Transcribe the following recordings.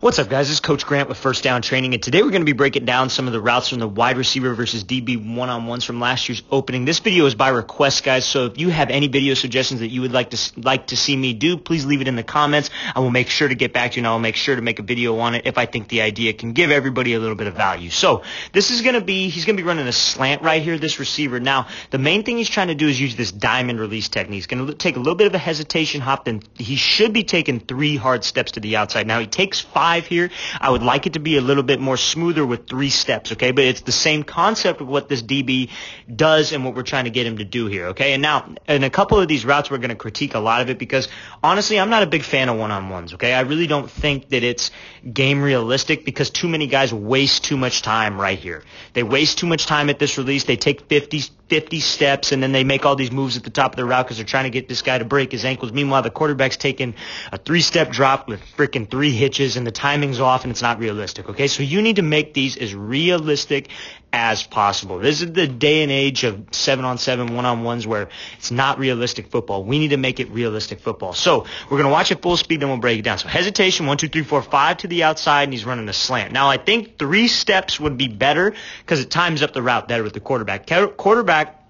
What's up, guys? This is Coach Grant with First Down Training, and today we're going to be breaking down some of the routes from the wide receiver versus DB one-on-ones from last year's opening. This video is by request, guys, so if you have any video suggestions that you would like to see me do, please leave it in the comments. I will make sure to get back to you, and I will make sure to make a video on it if I think the idea can give everybody a little bit of value. So this is going to be, he's going to be running a slant right here, this receiver. Now, the main thing he's trying to do is use this diamond release technique. He's going to take a little bit of a hesitation hop, then he should be taking 3 hard steps to the outside. Now, he takes 5 here. I would like it to be a little bit more smoother with 3 steps, okay? But it's the same concept of what this DB does and what we're trying to get him to do here, okay? And now, in a couple of these routes, we're going to critique a lot of it because, honestly, I'm not a big fan of one-on-ones, okay? I really don't think that it's game realistic because too many guys waste too much time right here. They waste too much time at this release. They take 50 steps, and then they make all these moves at the top of the route because they're trying to get this guy to break his ankles. Meanwhile, the quarterback's taking a 3-step drop with freaking 3 hitches, and the timing's off, and it's not realistic, okay? So you need to make these as realistic as possible. This is the day and age of 7-on-7 one-on-ones where it's not realistic football. We need to make it realistic football. So we're going to watch it full speed, then we'll break it down. So hesitation, 1, 2, 3, 4, 5 to the outside, and he's running a slant. Now, I think 3 steps would be better because it times up the route better with the quarterback. Quarterback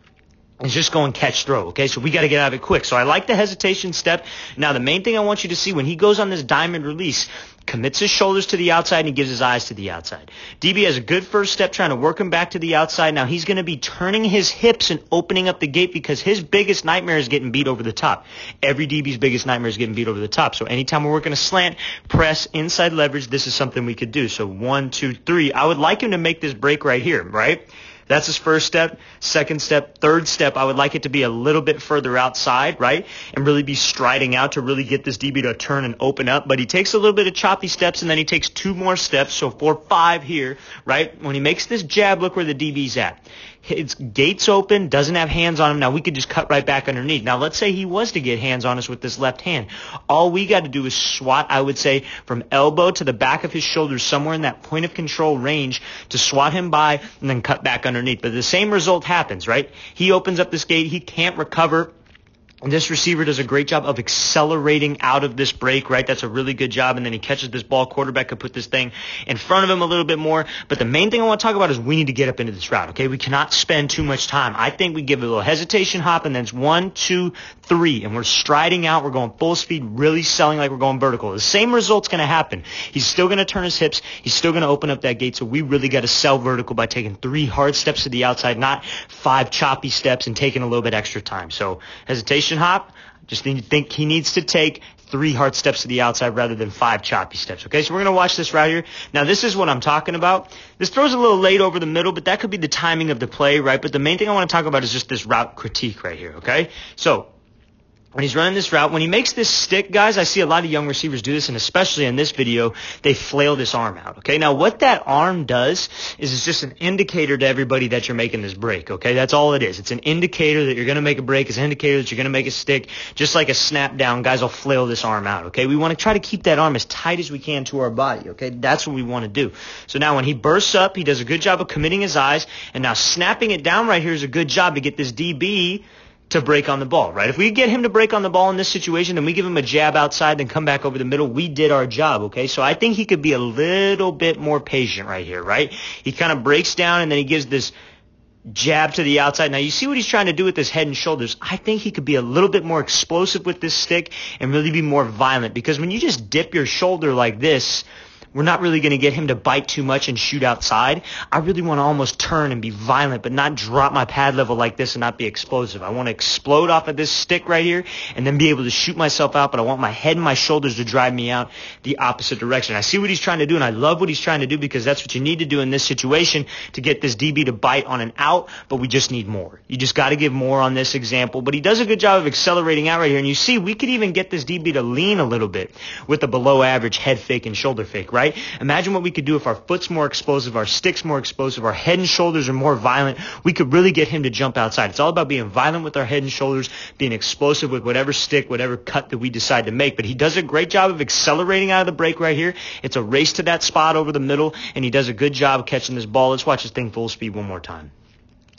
is just going catch throw, okay? So we got to get out of it quick. So I like the hesitation step. Now, the main thing I want you to see when he goes on this diamond release, commits his shoulders to the outside and he gives his eyes to the outside. DB has a good first step trying to work him back to the outside. Now he's going to be turning his hips and opening up the gate because his biggest nightmare is getting beat over the top. Every DB's biggest nightmare is getting beat over the top. So anytime we're working a slant, press, inside leverage, this is something we could do. So 1, 2, 3. I would like him to make this break right here, right? That's his first step. Second step, third step, I would like it to be a little bit further outside, right? And really be striding out to really get this DB to turn and open up. But he takes a little bit of choppy steps, and then he takes 2 more steps, so 4, 5 here, right? When he makes this jab, look where the DB's at. His gate's open, doesn't have hands on him. Now, we could just cut right back underneath. Now, let's say he was to get hands on us with this left hand. All we got to do is swat, I would say, from elbow to the back of his shoulders, somewhere in that point of control range to swat him by and then cut back underneath. But the same result happens, right? He opens up this gate. He can't recover. And this receiver does a great job of accelerating out of this break, right? That's a really good job. And then he catches this ball. Quarterback could put this thing in front of him a little bit more. But the main thing I want to talk about is we need to get up into this route, okay? We cannot spend too much time. I think we give it a little hesitation hop, and then it's 1, 2, 3. And we're striding out. We're going full speed, really selling like we're going vertical. The same result's going to happen. He's still going to turn his hips. He's still going to open up that gate. So we really got to sell vertical by taking 3 hard steps to the outside, not 5 choppy steps and taking a little bit extra time. So hesitation hop, just think he needs to take 3 hard steps to the outside rather than 5 choppy steps, okay? So we're going to watch this route here. Now, this is what I'm talking about. This throws a little late over the middle, but that could be the timing of the play, right? But the main thing I want to talk about is just this route critique right here, okay? So when he's running this route, when he makes this stick, guys, I see a lot of young receivers do this, and especially in this video, they flail this arm out, okay? Now, what that arm does is it's just an indicator to everybody that you're making this break, okay? That's all it is. It's an indicator that you're going to make a break. It's an indicator that you're going to make a stick. Just like a snap down, guys will flail this arm out, okay? We want to try to keep that arm as tight as we can to our body, okay? That's what we want to do. So now when he bursts up, he does a good job of committing his eyes, and now snapping it down right here is a good job to get this DB to break on the ball, right? If we get him to break on the ball in this situation, then we give him a jab outside, then come back over the middle. We did our job, okay? So I think he could be a little bit more patient right here, right? He kind of breaks down, and then he gives this jab to the outside. Now, you see what he's trying to do with his head and shoulders. I think he could be a little bit more explosive with this stick and really be more violent, because when you just dip your shoulder like this, we're not really going to get him to bite too much and shoot outside. I really want to almost turn and be violent, but not drop my pad level like this and not be explosive. I want to explode off of this stick right here and then be able to shoot myself out, but I want my head and my shoulders to drive me out the opposite direction. I see what he's trying to do, and I love what he's trying to do because that's what you need to do in this situation to get this DB to bite on an out, but we just need more. You just got to give more on this example, but he does a good job of accelerating out right here, and you see we could even get this DB to lean a little bit with a below average head fake and shoulder fake, right? Imagine what we could do if our foot's more explosive, our stick's more explosive, our head and shoulders are more violent. We could really get him to jump outside. It's all about being violent with our head and shoulders, being explosive with whatever stick, whatever cut that we decide to make. But he does a great job of accelerating out of the break right here. It's a race to that spot over the middle, and he does a good job of catching this ball. Let's watch this thing full speed one more time.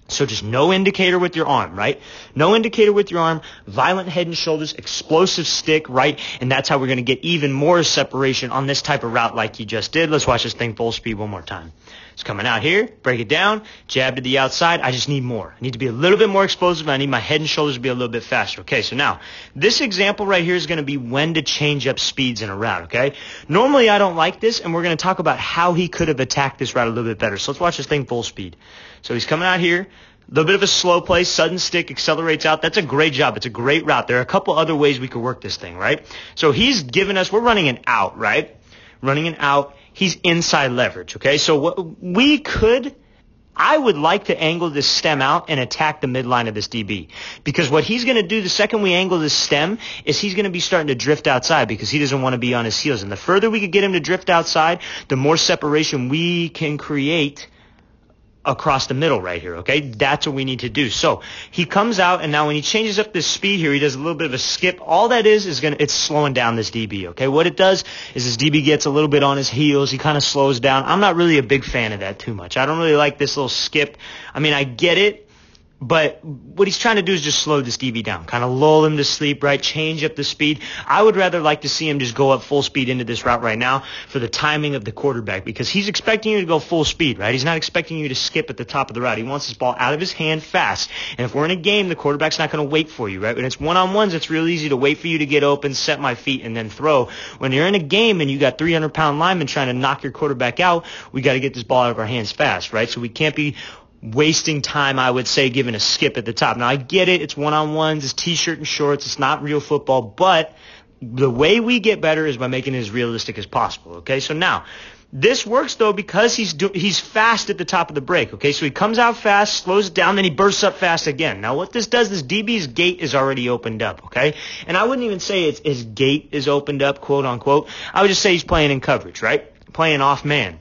So just no indicator with your arm, right? No indicator with your arm, violent head and shoulders, explosive stick, right? And that's how we're going to get even more separation on this type of route like you just did. Let's watch this thing full speed one more time. It's coming out here, break it down, jab to the outside. I just need more. I need to be a little bit more explosive. I need my head and shoulders to be a little bit faster. Okay, so now this example right here is going to be when to change up speeds in a route, okay? Normally I don't like this, and we're going to talk about how he could have attacked this route a little bit better. So let's watch this thing full speed. So he's coming out here. A little bit of a slow play, sudden stick, accelerates out. That's a great job. It's a great route. There are a couple other ways we could work this thing, right? So he's given us, we're running an out, right? Running an out. He's inside leverage, okay? So what we could, I would like to angle this stem out and attack the midline of this DB. Because what he's going to do the second we angle this stem is he's going to be starting to drift outside because he doesn't want to be on his heels. And the further we could get him to drift outside, the more separation we can create across the middle right here, okay? That's what we need to do. So he comes out, and now when he changes up this speed here, he does a little bit of a skip. All that is it's slowing down this DB, okay? What it does is this DB gets a little bit on his heels. He kind of slows down. I'm not really a big fan of that too much. I don't really like this little skip. I mean, I get it. But what he's trying to do is just slow this DB down, kind of lull him to sleep, right? Change up the speed. I would rather like to see him just go up full speed into this route right now for the timing of the quarterback because he's expecting you to go full speed, right? He's not expecting you to skip at the top of the route. He wants this ball out of his hand fast. And if we're in a game, the quarterback's not going to wait for you, right? When it's one-on-ones, it's real easy to wait for you to get open, set my feet, and then throw. When you're in a game and you got 300-pound linemen trying to knock your quarterback out, we got to get this ball out of our hands fast, right? So we can't be wasting time, I would say, giving a skip at the top. Now, I get it. It's one-on-ones. It's T-shirt and shorts. It's not real football. But the way we get better is by making it as realistic as possible, okay? So now, this works, though, because he's fast at the top of the break, okay? So he comes out fast, slows it down, then he bursts up fast again. Now, what this does, this DB's gate is already opened up, okay? And I wouldn't even say his gate is opened up, quote-unquote. I would just say he's playing in coverage, right? Playing off man.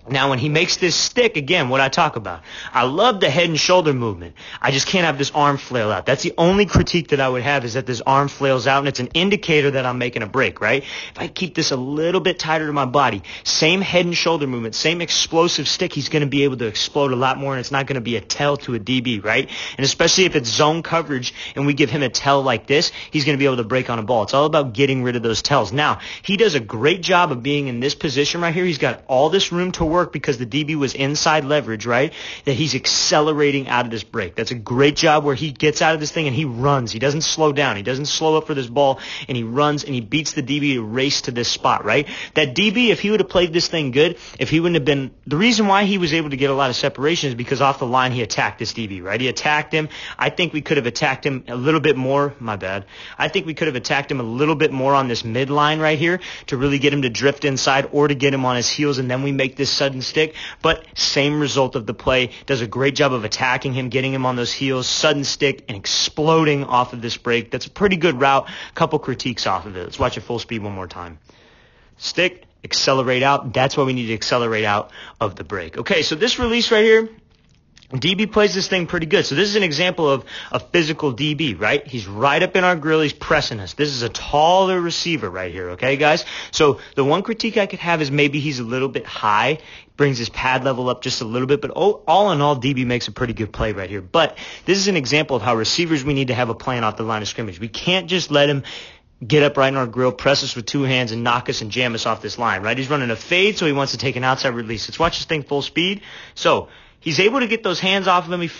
Now, when he makes this stick, again, what I talk about, I love the head and shoulder movement. I just can't have this arm flail out. That's the only critique that I would have is that this arm flails out, and it's an indicator that I'm making a break, right? If I keep this a little bit tighter to my body, same head and shoulder movement, same explosive stick, he's going to be able to explode a lot more, and it's not going to be a tell to a DB, right? And especially if it's zone coverage and we give him a tell like this, he's going to be able to break on a ball. It's all about getting rid of those tells. Now, he does a great job of being in this position right here. He's got all this room to work because the DB was inside leverage, right? That he's accelerating out of this break. That's a great job where he gets out of this thing and he runs. He doesn't slow down. He doesn't slow up for this ball, and he runs and he beats the DB to race to this spot, right? That DB, if he would have played this thing good, if he wouldn't have been, the reason why he was able to get a lot of separation is because off the line he attacked this DB, right? He attacked him. I think we could have attacked him a little bit more. My bad. I think we could have attacked him a little bit more on this midline right here to really get him to drift inside or to get him on his heels, and then we make this sudden stick. But same result of the play. Does a great job of attacking him, getting him on those heels, sudden stick, and exploding off of this break. That's a pretty good route. Couple critiques off of it. Let's watch it full speed one more time. Stick, accelerate out. That's why we need to accelerate out of the break. Okay, so this release right here, DB plays this thing pretty good. So this is an example of a physical DB, right? He's right up in our grill. He's pressing us. This is a taller receiver right here, okay, guys? So the one critique I could have is maybe he's a little bit high, brings his pad level up just a little bit, but all in all, DB makes a pretty good play right here. But this is an example of how receivers, we need to have a plan off the line of scrimmage. We can't just let him get up right in our grill, press us with two hands, and knock us and jam us off this line, right? He's running a fade, so he wants to take an outside release. Let's watch this thing full speed. So he's able to get those hands off of him. He's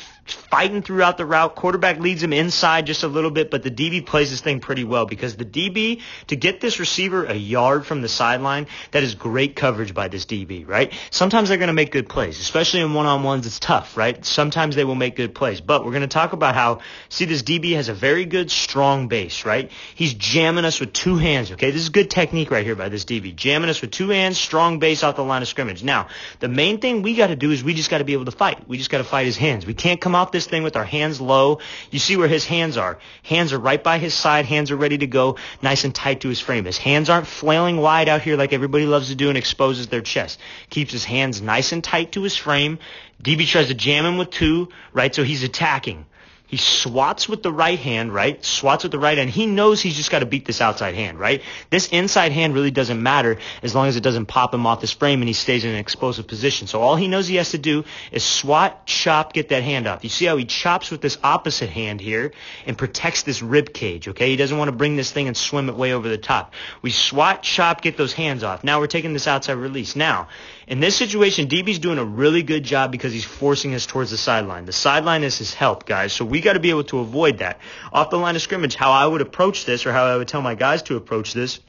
fighting throughout the route. Quarterback leads him inside just a little bit, but the DB plays this thing pretty well because the DB, to get this receiver a yard from the sideline, that is great coverage by this DB, right? Sometimes they're going to make good plays, especially in one-on-ones. It's tough, right? Sometimes they will make good plays, but we're going to talk about how, see, this DB has a very good, strong base, right? He's jamming us with two hands, okay? This is good technique right here by this DB. Jamming us with two hands, strong base off the line of scrimmage. Now, the main thing we got to do is we just got to be able to fight. We just got to fight his hands. We can't come off this thing with our hands low. You see where his hands are. Hands are right by his side. Hands are ready to go, nice and tight to his frame. His hands aren't flailing wide out here like everybody loves to do and exposes their chest. Keeps his hands nice and tight to his frame. DB tries to jam him with two, right? So he's attacking. He swats with the right hand, right? Swats with the right hand. He knows he's just got to beat this outside hand, right? This inside hand really doesn't matter as long as it doesn't pop him off his frame and he stays in an explosive position. So all he knows he has to do is swat, chop, get that hand off. You see how he chops with this opposite hand here and protects this rib cage, okay? He doesn't want to bring this thing and swim it way over the top. We swat, chop, get those hands off. Now we're taking this outside release. Now, in this situation, DB's doing a really good job because he's forcing us towards the sideline. The sideline is his help, guys, so we got to be able to avoid that. Off the line of scrimmage, how I would approach this, or how I would tell my guys to approach this,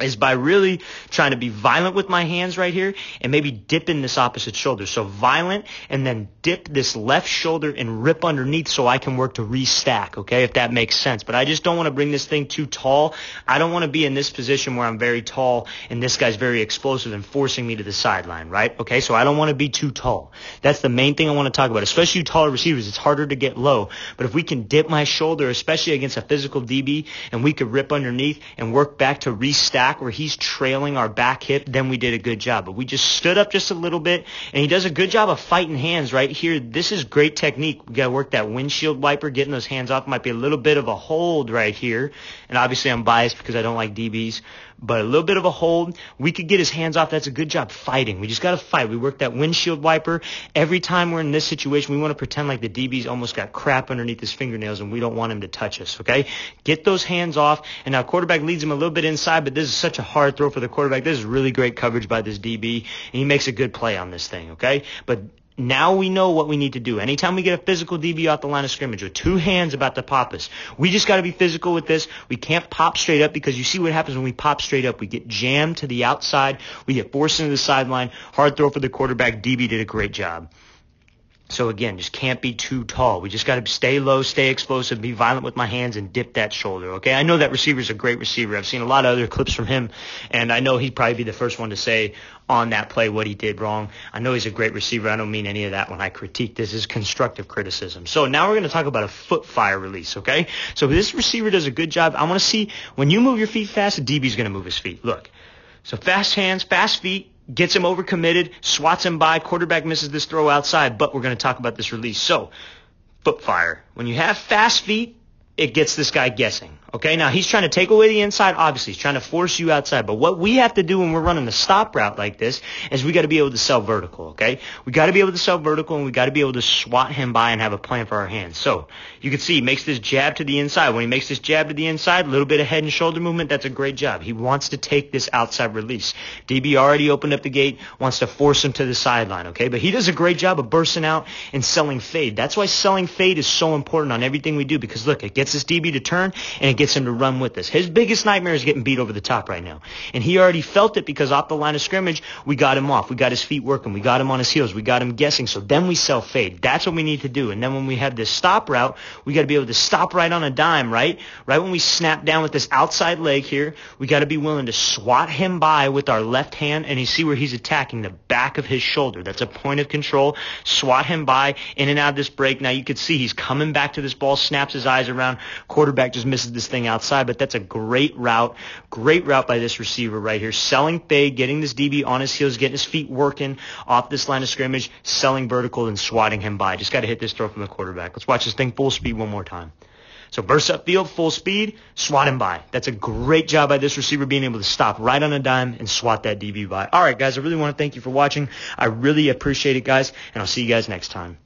is by really trying to be violent with my hands right here and maybe dip in this opposite shoulder. So violent and then dip this left shoulder and rip underneath so I can work to restack, okay, if that makes sense. But I just don't want to bring this thing too tall. I don't want to be in this position where I'm very tall and this guy's very explosive and forcing me to the sideline, right? Okay, so I don't want to be too tall. That's the main thing I want to talk about, especially you taller receivers. It's harder to get low. But if we can dip my shoulder, especially against a physical DB, and we could rip underneath and work back to restack where he's trailing our back hip, then we did a good job. But we just stood up just a little bit, and he does a good job of fighting hands right here. This is great technique. We got to work that windshield wiper, getting those hands off. Might be a little bit of a hold right here, and obviously I'm biased because I don't like DBs, but a little bit of a hold. We could get his hands off. That's a good job fighting. We just got to fight. We work that windshield wiper. Every time we're in this situation, we want to pretend like the DB's almost got crap underneath his fingernails, and we don't want him to touch us, okay? Get those hands off, and now quarterback leads him a little bit inside, but this is such a hard throw for the quarterback. This is really great coverage by this DB, and he makes a good play on this thing, okay? But now we know what we need to do. Anytime we get a physical DB off the line of scrimmage with two hands about to pop us, we just got to be physical with this. We can't pop straight up because you see what happens when we pop straight up. We get jammed to the outside. We get forced into the sideline. Hard throw for the quarterback. DB did a great job. So again, just can't be too tall. We just got to stay low, stay explosive, be violent with my hands, and dip that shoulder, okay? I know that receiver's a great receiver. I've seen a lot of other clips from him, and I know he'd probably be the first one to say on that play what he did wrong. I know he's a great receiver. I don't mean any of that when I critique. This is constructive criticism. So now we're going to talk about a foot fire release, okay? So this receiver does a good job. I want to see when you move your feet fast, the DB's going to move his feet. Look, so fast hands, fast feet, gets him overcommitted, swats him by, quarterback misses this throw outside, but we're going to talk about this release. So, foot fire. When you have fast feet, it gets this guy guessing. Okay, now he's trying to take away the inside. Obviously, he's trying to force you outside. But what we have to do when we're running the stop route like this is we got to be able to sell vertical, okay? We got to be able to sell vertical, and we got to be able to swat him by and have a plan for our hands. So you can see he makes this jab to the inside. When he makes this jab to the inside, a little bit of head and shoulder movement, that's a great job. He wants to take this outside release. DB already opened up the gate, wants to force him to the sideline, okay? But he does a great job of bursting out and selling fade. That's why selling fade is so important on everything we do because, look, it gets this DB to turn, and it gets him to run with us. His biggest nightmare is getting beat over the top right now. And he already felt it because off the line of scrimmage, we got him off. We got his feet working. We got him on his heels. We got him guessing. So then we sell fade. That's what we need to do. And then when we have this stop route, we got to be able to stop right on a dime, right? Right when we snap down with this outside leg here, we got to be willing to swat him by with our left hand, and you see where he's attacking the back of his shoulder. That's a point of control. Swat him by in and out of this break. Now you can see he's coming back to this ball, snaps his eyes around. Quarterback just misses this thing outside, but that's a great route by this receiver right here. Selling fade, getting this DB on his heels, getting his feet working off this line of scrimmage, selling vertical, and swatting him by. Just got to hit this throw from the quarterback. Let's watch this thing full speed one more time. So burst up field, full speed, swat him by. That's a great job by this receiver being able to stop right on a dime and swat that DB by. All right, guys, I really want to thank you for watching. I really appreciate it, guys, and I'll see you guys next time.